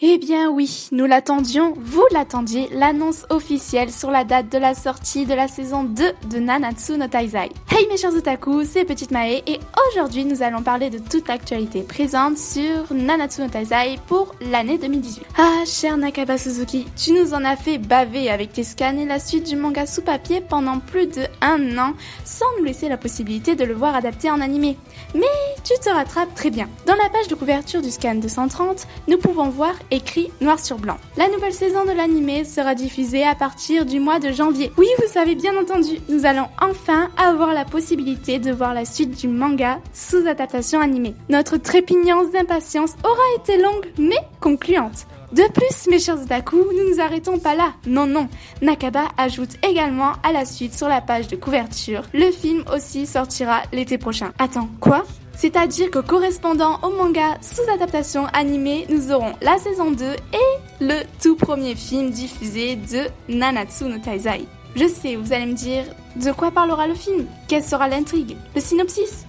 Eh bien oui, nous l'attendions, vous l'attendiez, l'annonce officielle sur la date de la sortie de la saison 2 de Nanatsu no Taizai. Hey mes chers otaku, c'est Petite Mae et aujourd'hui nous allons parler de toute l'actualité présente sur Nanatsu no Taizai pour l'année 2018. Ah, cher Nakaba Suzuki, tu nous en as fait baver avec tes scans et la suite du manga sous papier pendant plus de 1 an sans nous laisser la possibilité de le voir adapté en animé. Mais tu te rattrapes très bien. Dans la page de couverture du scan 230, nous pouvons voir écrit noir sur blanc. La nouvelle saison de l'anime sera diffusée à partir du mois de janvier. Oui, vous avez bien entendu, nous allons enfin avoir la possibilité de voir la suite du manga sous adaptation animée. Notre trépignance d'impatience aura été longue mais concluante. De plus, mes chers otaku, nous ne nous arrêtons pas là. Non, Nakaba ajoute également à la suite sur la page de couverture. Le film aussi sortira l'été prochain. Attends, quoi ? C'est-à-dire que correspondant au manga sous adaptation animée, nous aurons la saison 2 et le tout premier film diffusé de Nanatsu no Taizai. Je sais, vous allez me dire, de quoi parlera le film ? Quelle sera l'intrigue ? Le synopsis ?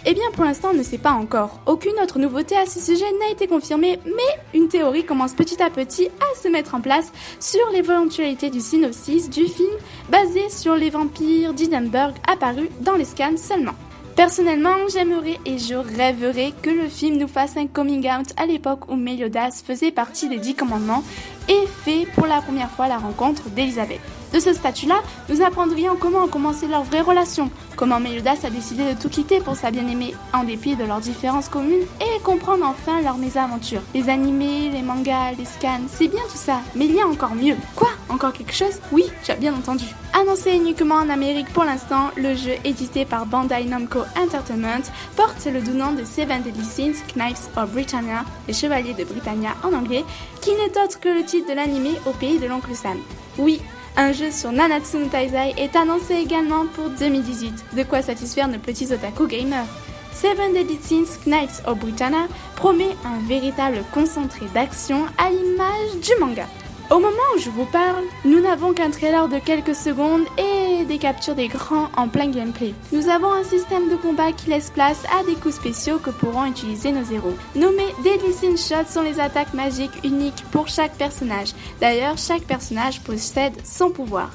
Eh bien pour l'instant on ne sait pas encore. Aucune autre nouveauté à ce sujet n'a été confirmée, mais une théorie commence petit à petit à se mettre en place sur l'éventualité du synopsis du film basé sur les vampires d'Edinburgh apparus dans les scans seulement. Personnellement, j'aimerais et je rêverais que le film nous fasse un coming out à l'époque où Meliodas faisait partie des 10 commandements et fait pour la première fois la rencontre d'Elisabeth. De ce statut-là, nous apprendrions comment ont commencé leur vraie relation, comment Meliodas a décidé de tout quitter pour sa bien-aimée en dépit de leurs différences communes et comprendre enfin leur mésaventure. Les animés, les mangas, les scans, c'est bien tout ça, mais il y a encore mieux. Quoi ? Encore quelque chose ? Oui, tu as bien entendu. Annoncé uniquement en Amérique pour l'instant, le jeu édité par Bandai Namco Entertainment porte le doux nom de Seven Deadly Sins Knives of Britannia, les Chevaliers de Britannia en anglais, qui n'est autre que le titre de l'animé au pays de l'oncle Sam. Oui, un jeu sur Nanatsu no Taizai est annoncé également pour 2018, de quoi satisfaire nos petits otaku gamers. Seven Deadly Sins Knights of Britannia promet un véritable concentré d'action à l'image du manga. Au moment où je vous parle, nous n'avons qu'un trailer de quelques secondes et des captures d'écran en plein gameplay. Nous avons un système de combat qui laisse place à des coups spéciaux que pourront utiliser nos héros. Nommés Deadly Sin Shots sont les attaques magiques uniques pour chaque personnage. D'ailleurs, chaque personnage possède son pouvoir.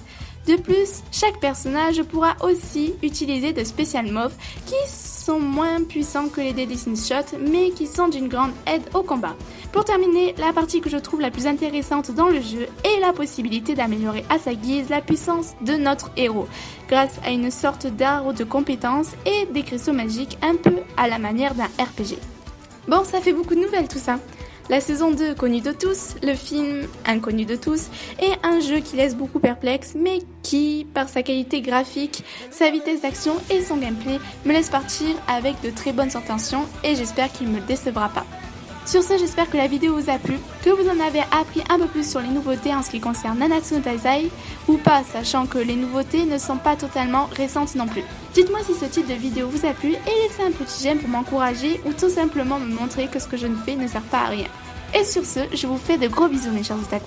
De plus, chaque personnage pourra aussi utiliser de spécial moves qui sont moins puissants que les Deadly Sin Shots mais qui sont d'une grande aide au combat. Pour terminer, la partie que je trouve la plus intéressante dans le jeu est la possibilité d'améliorer à sa guise la puissance de notre héros grâce à une sorte d'arbre de compétences et des cristaux magiques un peu à la manière d'un RPG. Bon, ça fait beaucoup de nouvelles tout ça. La saison 2 connue de tous, le film inconnu de tous et un jeu qui laisse beaucoup perplexe mais qui, par sa qualité graphique, sa vitesse d'action et son gameplay, me laisse partir avec de très bonnes intentions et j'espère qu'il ne me décevra pas. Sur ce, j'espère que la vidéo vous a plu, que vous en avez appris un peu plus sur les nouveautés en ce qui concerne Nanatsu no Taizai, ou pas, sachant que les nouveautés ne sont pas totalement récentes non plus. Dites-moi si ce type de vidéo vous a plu et laissez un petit j'aime pour m'encourager ou tout simplement me montrer que ce que je ne fais ne sert pas à rien. Et sur ce, je vous fais de gros bisous mes chers otaku.